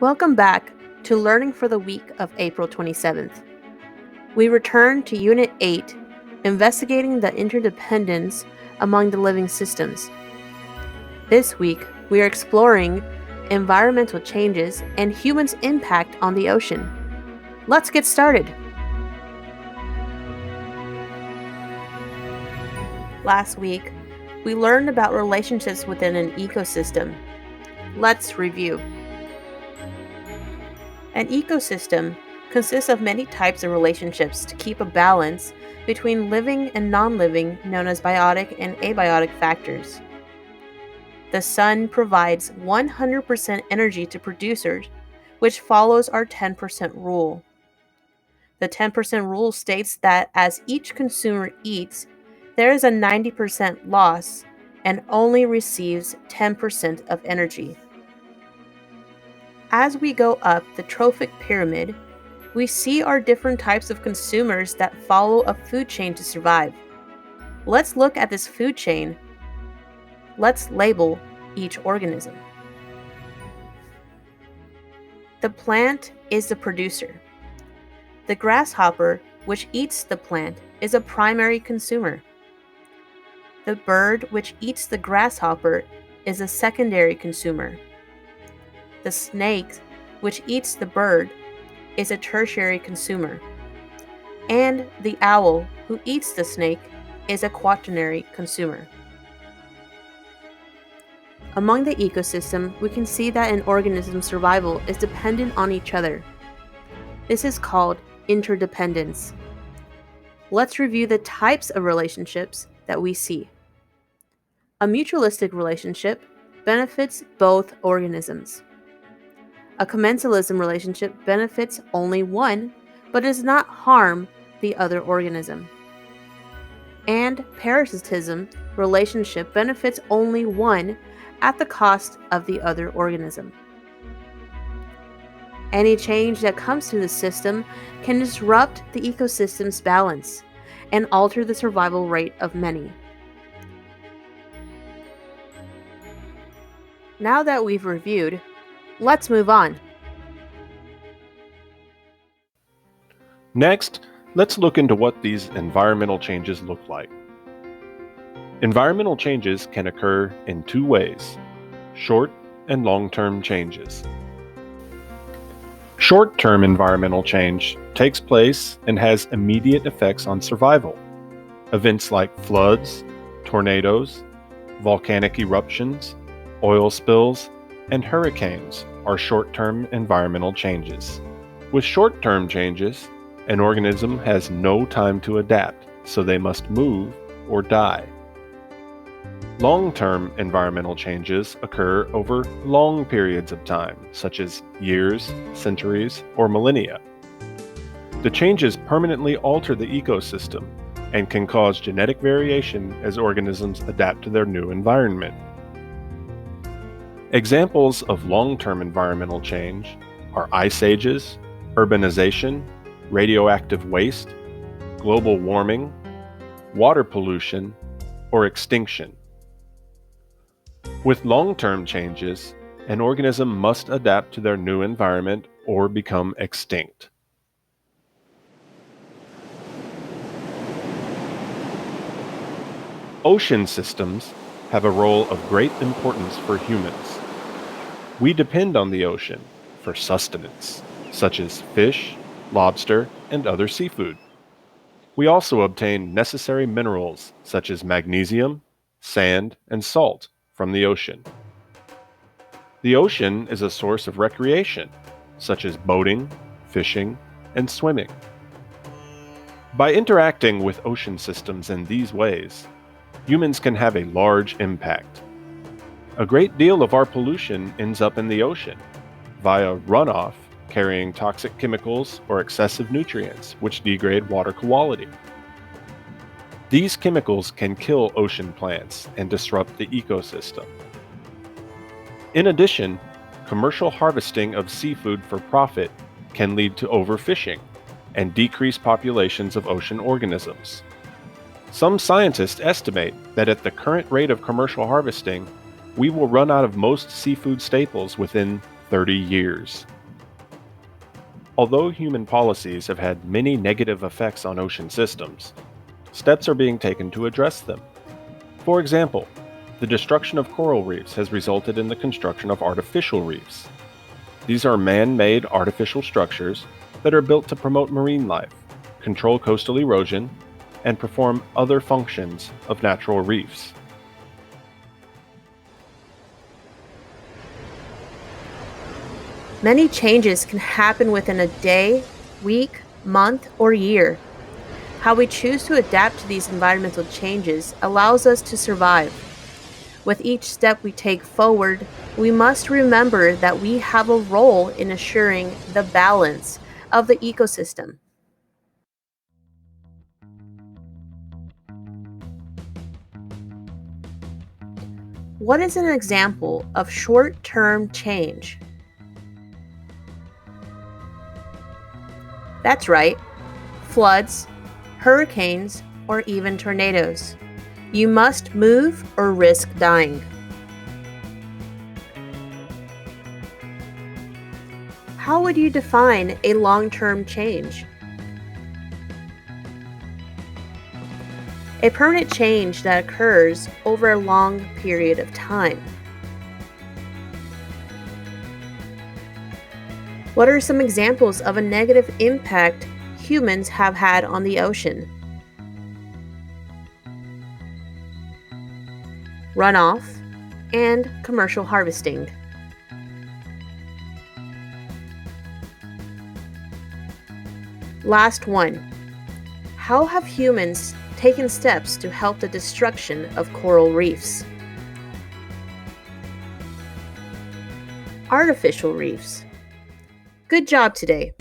Welcome back to Learning for the week of April 27th. We return to Unit 8, Investigating the Interdependence Among the Living Systems. This week, we are exploring environmental changes and humans' impact on the ocean. Let's get started. Last week, we learned about relationships within an ecosystem. Let's review. An ecosystem consists of many types of relationships to keep a balance between living and non-living, known as biotic and abiotic factors. The sun provides 100% energy to producers, which follows our 10% rule. The 10% rule states that as each consumer eats, there is a 90% loss and only receives 10% of energy. As we go up the trophic pyramid, we see our different types of consumers that follow a food chain to survive. Let's look at this food chain. Let's label each organism. The plant is the producer. The grasshopper, which eats the plant, is a primary consumer. The bird, which eats the grasshopper, is a secondary consumer. The snake, which eats the bird, is a tertiary consumer. And the owl, who eats the snake, is a quaternary consumer. Among the ecosystem, we can see that an organism's survival is dependent on each other. This is called interdependence. Let's review the types of relationships that we see. A mutualistic relationship benefits both organisms. A commensalism relationship benefits only one, but does not harm the other organism. And parasitism relationship benefits only one at the cost of the other organism. Any change that comes to the system can disrupt the ecosystem's balance and alter the survival rate of many. Now that we've reviewed, let's move on. Next, let's look into what these environmental changes look like. Environmental changes can occur in two ways: short and long-term changes. Short-term environmental change takes place and has immediate effects on survival. Events like floods, tornadoes, volcanic eruptions, oil spills, and hurricanes are short-term environmental changes. With short-term changes, an organism has no time to adapt, so they must move or die. Long-term environmental changes occur over long periods of time, such as years, centuries, or millennia. The changes permanently alter the ecosystem and can cause genetic variation as organisms adapt to their new environment. Examples of long-term environmental change are ice ages, urbanization, radioactive waste, global warming, water pollution, or extinction. With long-term changes, an organism must adapt to their new environment or become extinct. Ocean systems have a role of great importance for humans. We depend on the ocean for sustenance, such as fish, lobster, and other seafood. We also obtain necessary minerals such as magnesium, sand, and salt from the ocean. The ocean is a source of recreation, such as boating, fishing, and swimming. By interacting with ocean systems in these ways, humans can have a large impact. A great deal of our pollution ends up in the ocean via runoff carrying toxic chemicals or excessive nutrients, which degrade water quality. These chemicals can kill ocean plants and disrupt the ecosystem. In addition, commercial harvesting of seafood for profit can lead to overfishing and decrease populations of ocean organisms. Some scientists estimate that at the current rate of commercial harvesting, we will run out of most seafood staples within 30 years. Although human policies have had many negative effects on ocean systems, steps are being taken to address them. For example, the destruction of coral reefs has resulted in the construction of artificial reefs. These are man-made artificial structures that are built to promote marine life, control coastal erosion, and perform other functions of natural reefs. Many changes can happen within a day, week, month, or year. How we choose to adapt to these environmental changes allows us to survive. With each step we take forward, we must remember that we have a role in assuring the balance of the ecosystem. What is an example of short-term change? That's right, floods, hurricanes, or even tornadoes. You must move or risk dying. How would you define a long-term change? A permanent change that occurs over a long period of time. What are some examples of a negative impact humans have had on the ocean? Runoff and commercial harvesting. Last one. How have humans taken steps to help the destruction of coral reefs? Artificial reefs. Good job today.